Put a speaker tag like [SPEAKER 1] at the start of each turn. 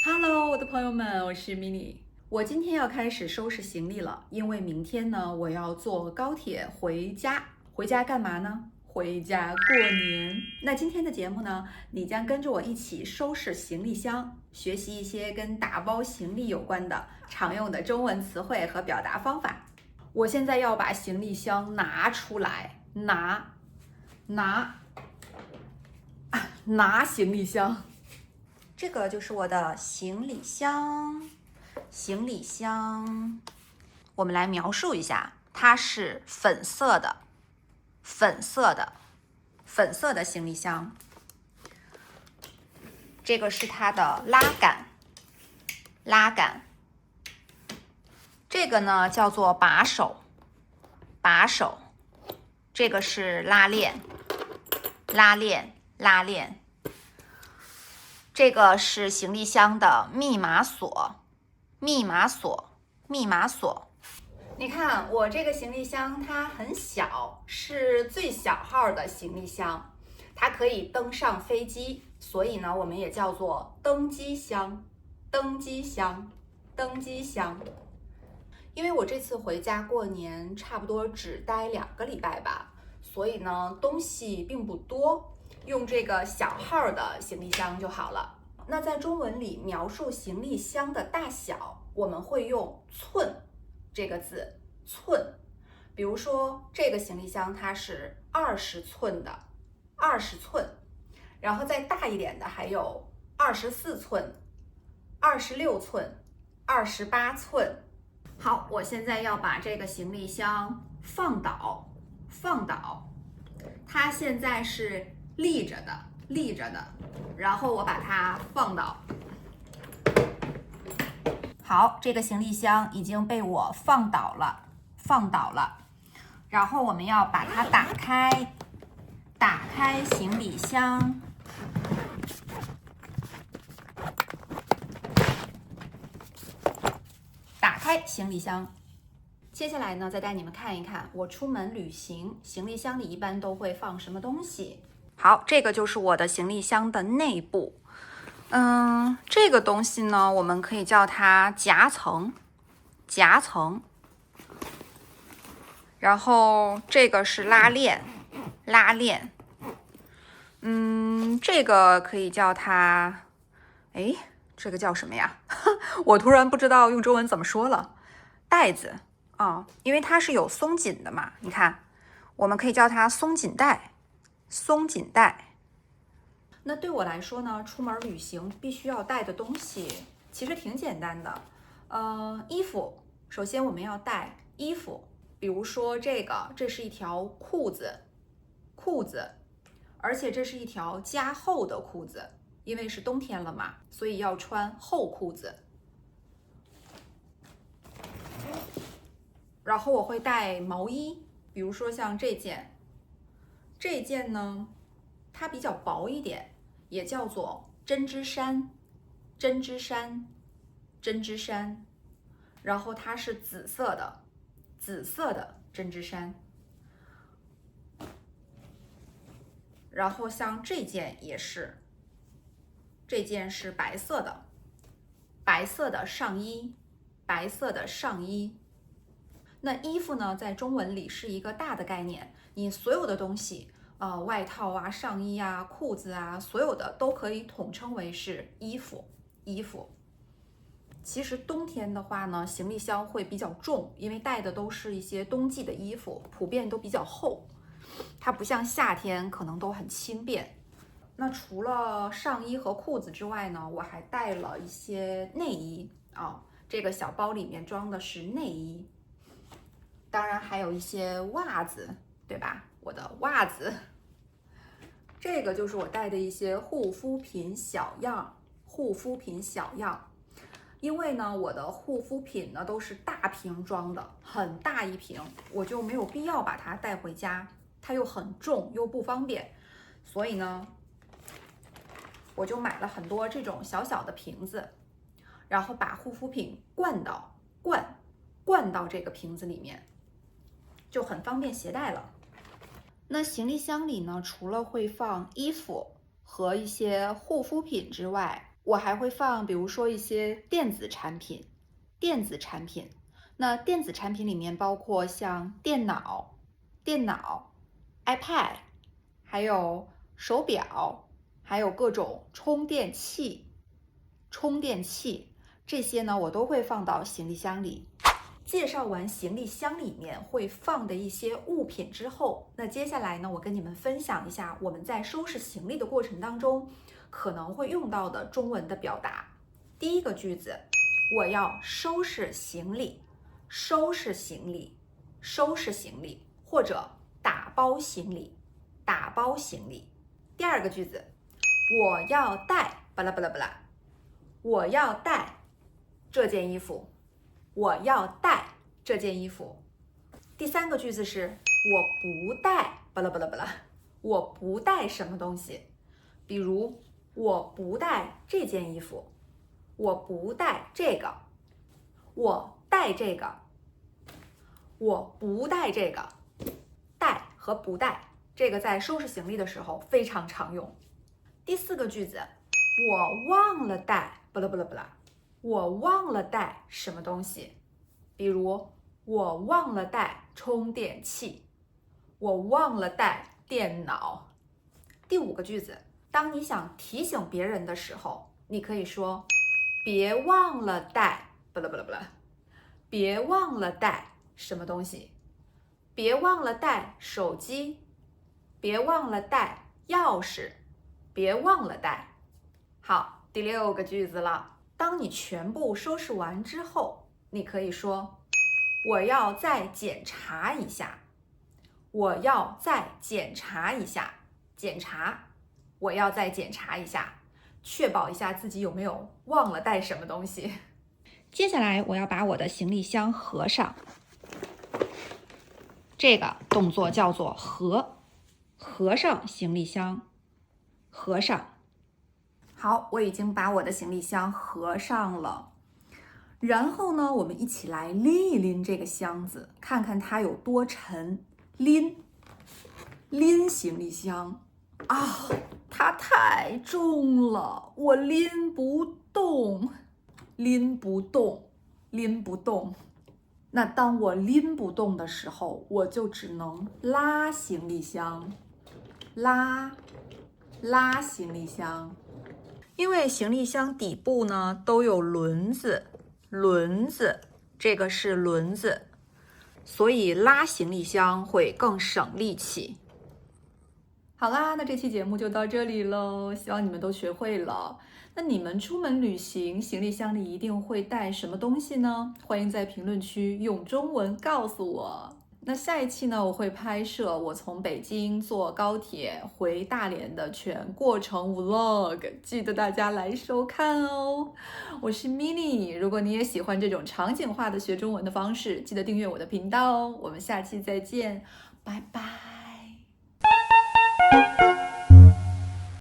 [SPEAKER 1] Hello，我的朋友们，我是 mini。我今天要开始收拾行李了，因为明天呢，我要坐高铁回家。回家干嘛呢？回家过年。那今天的节目呢，你将跟着我一起收拾行李箱，学习一些跟打包行李有关的常用的中文词汇和表达方法。我现在要把行李箱拿出来，拿行李箱。这个就是我的行李箱。行李箱，我们来描述一下，它是粉色的行李箱。这个是它的拉杆。这个呢叫做把手。这个是拉链。这个是行李箱的密码锁。你看我这个行李箱，它很小，是最小号的行李箱，它可以登上飞机，所以呢，我们也叫做登机箱。因为我这次回家过年，差不多只待2个礼拜吧，所以呢，东西并不多，用这个小号的行李箱就好了。那在中文里描述行李箱的大小，我们会用寸这个字，寸。比如说这个行李箱它是20寸的，20寸，然后再大一点的还有24寸、26寸、28寸。好，我现在要把这个行李箱放倒，它现在是立着的，然后我把它放倒。好，这个行李箱已经被我放倒了。然后我们要把它打开行李箱。打开行李箱。接下来呢，再带你们看一看我出门旅行，行李箱里一般都会放什么东西。好，这个就是我的行李箱的内部。这个东西呢，我们可以叫它夹层。然后这个是拉链。这个可以叫它，这个叫什么呀？我突然不知道用中文怎么说了。带子啊，因为它是有松紧的嘛，你看，我们可以叫它松紧带。那对我来说呢，出门旅行必须要带的东西其实挺简单的。衣服，首先我们要带衣服，比如说这是一条裤子，而且这是一条加厚的裤子，因为是冬天了嘛，所以要穿厚裤子。然后我会带毛衣，比如说像这件呢，它比较薄一点，也叫做针织衫。然后它是紫色的针织衫。然后像这件也是，这件是白色的上衣。那衣服呢，在中文里是一个大的概念，你所有的东西，外套啊、上衣啊、裤子啊，所有的都可以统称为是衣服。其实冬天的话呢，行李箱会比较重，因为带的都是一些冬季的衣服，普遍都比较厚，它不像夏天可能都很轻便。那除了上衣和裤子之外呢，我还带了一些内衣啊，这个小包里面装的是内衣。当然还有一些袜子，对吧？我的袜子。这个就是我带的一些护肤品小样。因为呢，我的护肤品呢都是大瓶装的，很大一瓶，我就没有必要把它带回家，它又很重又不方便，所以呢，我就买了很多这种小小的瓶子，然后把护肤品灌到这个瓶子里面。就很方便携带了。那行李箱里呢，除了会放衣服和一些护肤品之外，我还会放，比如说一些电子产品。那电子产品里面包括像电脑、iPad， 还有手表，还有各种充电器，这些呢我都会放到行李箱里。介绍完行李箱里面会放的一些物品之后，那接下来呢，我跟你们分享一下我们在收拾行李的过程当中可能会用到的中文的表达。第一个句子，我要收拾行李，或者打包行李。第二个句子，我要带巴拉巴拉巴拉，我要带这件衣服。第三个句子是我不带巴拉巴拉巴拉，我不带什么东西。比如我不带这件衣服，我不带这个，我带这个，我不带这个。带和不带，这个在收拾行李的时候非常常用。第四个句子，我忘了带巴拉巴拉巴拉，我忘了带什么东西。比如我忘了带充电器，我忘了带电脑。第五个句子，当你想提醒别人的时候，你可以说别忘了带巴拉巴拉巴拉，别忘了带什么东西，别忘了带手机，别忘了带钥匙，别忘了带。好，第六个句子了，当你全部收拾完之后，你可以说我要再检查一下，我要再检查一下，我要再检查一下，确保一下自己有没有忘了带什么东西。接下来我要把我的行李箱合上，这个动作叫做合上行李箱，合上。好，我已经把我的行李箱合上了。然后呢，我们一起来拎一拎这个箱子，看看它有多沉。拎行李箱啊，它太重了，我拎不动。那当我拎不动的时候，我就只能拉行李箱，拉行李箱。因为行李箱底部呢都有轮子，这个是轮子，所以拉行李箱会更省力气。好啦，那这期节目就到这里喽，希望你们都学会了。那你们出门旅行，行李箱里一定会带什么东西呢？欢迎在评论区用中文告诉我。那下一期呢，我会拍摄我从北京坐高铁回大连的全过程 vlog， 记得大家来收看哦。我是 Mini， 如果你也喜欢这种场景化的学中文的方式，记得订阅我的频道哦。我们下期再见，拜拜。